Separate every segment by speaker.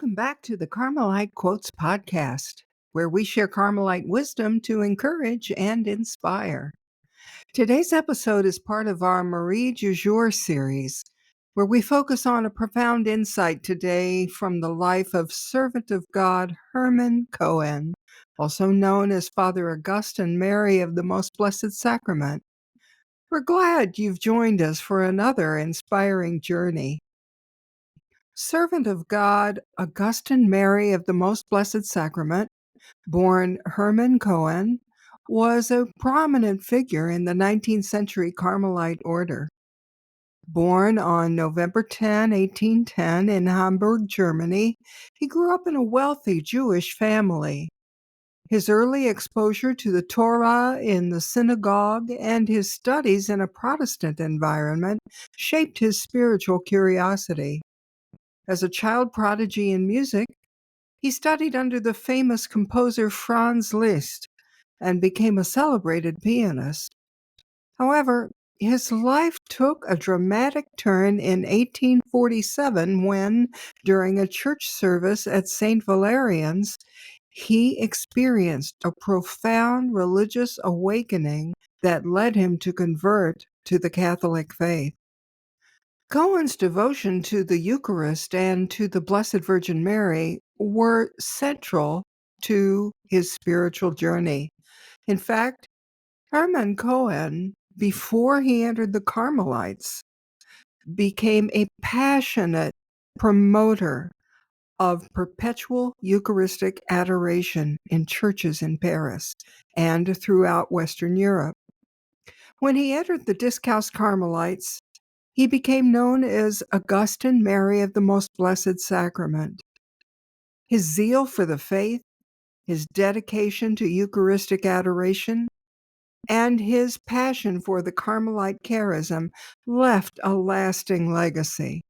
Speaker 1: Welcome back to the Carmelite Quotes Podcast, where we share Carmelite wisdom to encourage and inspire. Today's episode is part of our Marie du Jour series, where we focus on a profound insight today from the life of servant of God Hermann Cohen, also known as Father Augustine Mary of the Most Blessed Sacrament. We're glad you've joined us for another inspiring journey. Servant of God Augustine Mary of the Most Blessed Sacrament, born Hermann Cohen, was a prominent figure in the 19th century Carmelite order. Born on November 10, 1810, in Hamburg, Germany, he grew up in a wealthy Jewish family. His early exposure to the Torah in the synagogue and his studies in a Protestant environment shaped his spiritual curiosity. As a child prodigy in music, he studied under the famous composer Franz Liszt and became a celebrated pianist. However, his life took a dramatic turn in 1847 when, during a church service at St. Valerian's, he experienced a profound religious awakening that led him to convert to the Catholic faith. Cohen's devotion to the Eucharist and to the Blessed Virgin Mary were central to his spiritual journey. In fact, Hermann Cohen, before he entered the Carmelites, became a passionate promoter of perpetual Eucharistic adoration in churches in Paris and throughout Western Europe. When he entered the Discalced Carmelites, he became known as Augustine Mary of the Most Blessed Sacrament. His zeal for the faith, his dedication to Eucharistic adoration, and his passion for the Carmelite charism left a lasting legacy.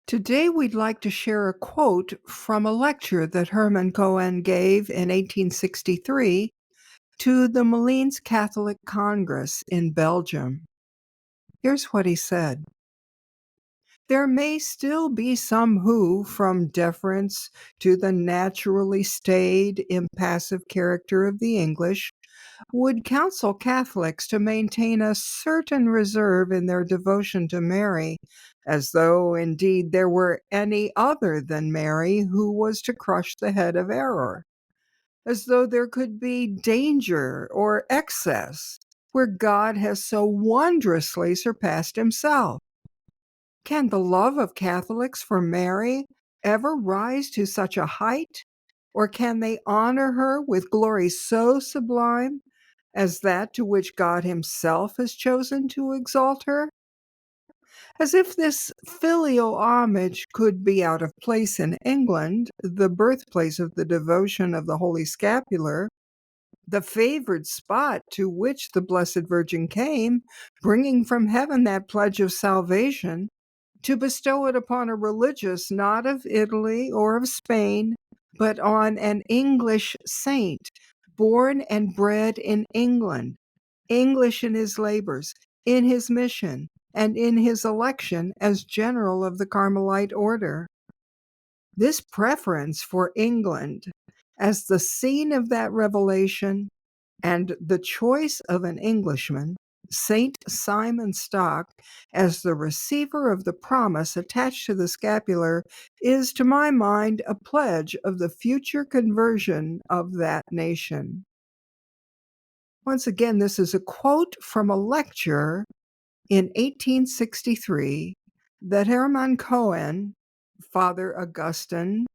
Speaker 1: Today, we'd like to share a quote from a lecture that Hermann Cohen gave in 1863 to the Malines Catholic Congress in Belgium. Here's what he said. There may still be some who, from deference to the naturally staid, impassive character of the English, would counsel Catholics to maintain a certain reserve in their devotion to Mary, as though indeed there were any other than Mary who was to crush the head of error, as though there could be danger or excess where God has so wondrously surpassed himself. Can the love of Catholics for Mary ever rise to such a height, or can they honor her with glory so sublime as that to which God himself has chosen to exalt her? As if this filial homage could be out of place in England, the birthplace of the devotion of the Holy Scapular, the favored spot to which the Blessed Virgin came, bringing from heaven that pledge of salvation, to bestow it upon a religious not of Italy or of Spain, but on an English saint, born and bred in England, English in his labors, in his mission, and in his election as general of the Carmelite order. This preference for England as the scene of that revelation and the choice of an Englishman, Saint Simon Stock, as the receiver of the promise attached to the scapular is, to my mind, a pledge of the future conversion of that nation. Once again, this is a quote from a lecture in 1863 that Hermann Cohen, Father Augustine,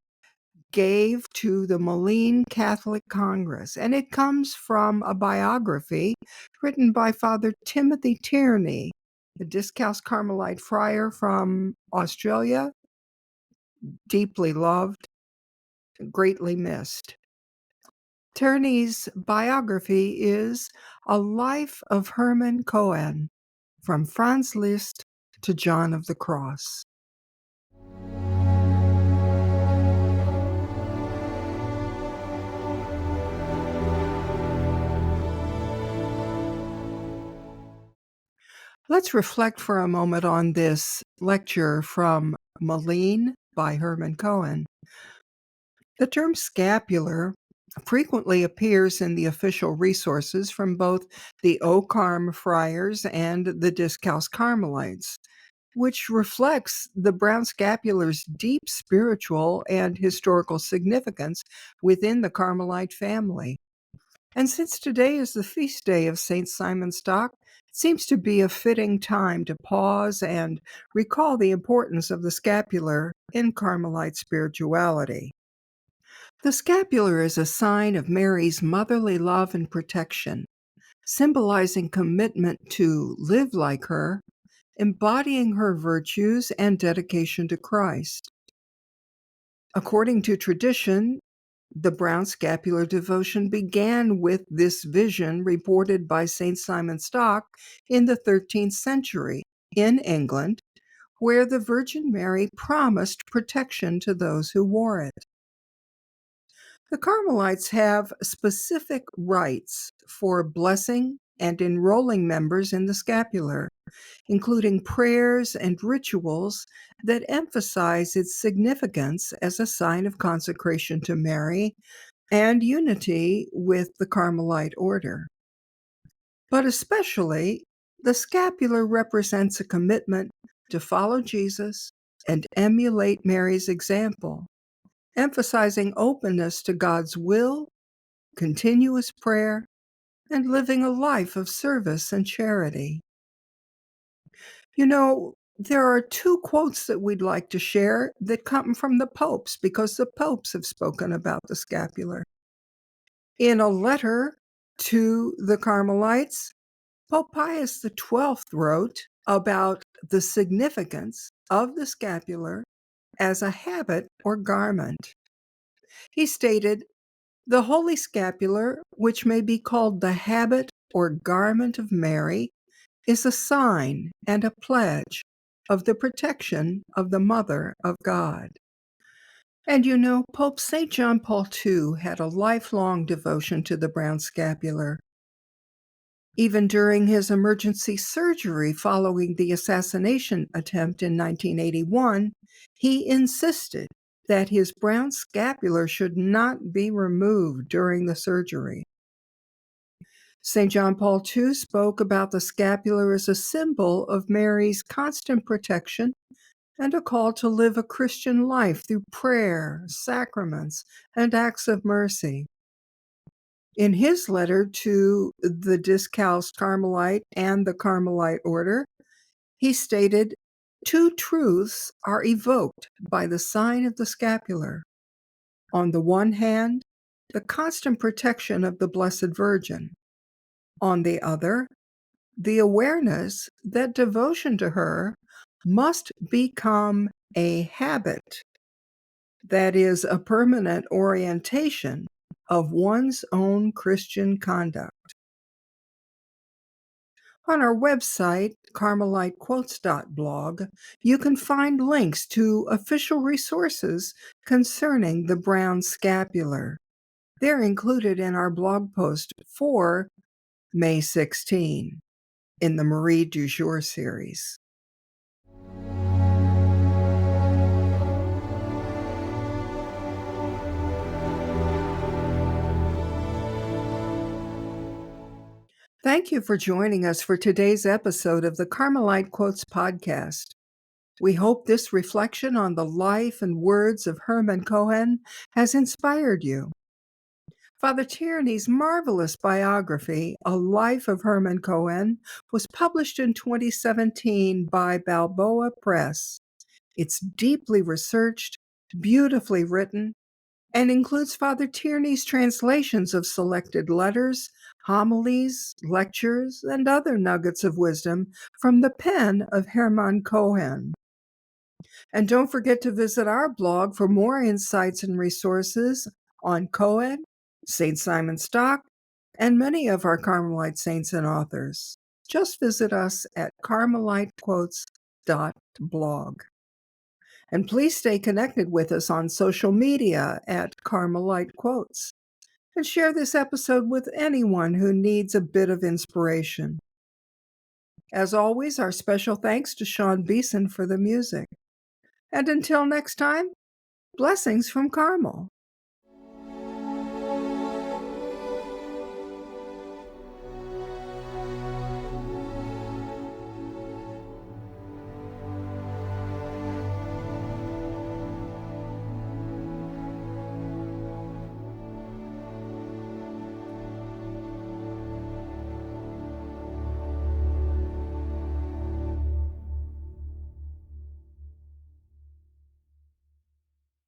Speaker 1: gave to the Malines Catholic Congress, and it comes from a biography written by Father Timothy Tierney, the Discalced Carmelite friar from Australia, deeply loved, greatly missed. Tierney's biography is A Life of Hermann Cohen, from Franz Liszt to John of the Cross. Let's reflect for a moment on this lecture from Moline by Hermann Cohen. The term scapular frequently appears in the official resources from both the Ocarm Friars and the Discalced Carmelites, which reflects the brown scapular's deep spiritual and historical significance within the Carmelite family. And since today is the feast day of St. Simon Stock, it seems to be a fitting time to pause and recall the importance of the scapular in Carmelite spirituality. The scapular is a sign of Mary's motherly love and protection, symbolizing commitment to live like her, embodying her virtues and dedication to Christ. According to tradition, the brown scapular devotion began with this vision reported by St. Simon Stock in the 13th century in England, where the Virgin Mary promised protection to those who wore it. The Carmelites have specific rites for blessing and enrolling members in the scapular, including prayers and rituals that emphasize its significance as a sign of consecration to Mary and unity with the Carmelite order. But especially, the scapular represents a commitment to follow Jesus and emulate Mary's example, emphasizing openness to God's will, continuous prayer, and living a life of service and charity. You know, there are two quotes that we'd like to share that come from the popes because the popes have spoken about the scapular. In a letter to the Carmelites, Pope Pius XII wrote about the significance of the scapular as a habit or garment. He stated, "The holy scapular, which may be called the habit or garment of Mary, is a sign and a pledge of the protection of the Mother of God." And you know, Pope St. John Paul II had a lifelong devotion to the brown scapular. Even during his emergency surgery following the assassination attempt in 1981, he insisted that his brown scapular should not be removed during the surgery. St. John Paul II spoke about the scapular as a symbol of Mary's constant protection and a call to live a Christian life through prayer, sacraments, and acts of mercy. In his letter to the Discalced Carmelite and the Carmelite order, he stated, "Two truths are evoked by the sign of the scapular. On the one hand, the constant protection of the Blessed Virgin. On the other, the awareness that devotion to her must become a habit, that is, a permanent orientation of one's own Christian conduct." On our website, carmelitequotes.blog, you can find links to official resources concerning the brown scapular. They're included in our blog post for May 16 in the Marie du Jour series. Thank you for joining us for today's episode of the Carmelite Quotes podcast. We hope this reflection on the life and words of Hermann Cohen has inspired you. Father Tierney's marvelous biography, A Life of Hermann Cohen, was published in 2017 by Balboa Press. It's deeply researched, beautifully written, and includes Father Tierney's translations of selected letters, homilies, lectures, and other nuggets of wisdom from the pen of Hermann Cohen. And don't forget to visit our blog for more insights and resources on Cohen, St. Simon Stock, and many of our Carmelite saints and authors. Just visit us at carmelitequotes.blog. And please stay connected with us on social media at Carmelite Quotes. And share this episode with anyone who needs a bit of inspiration. As always, our special thanks to Sean Beeson for the music. And until next time, blessings from Carmel.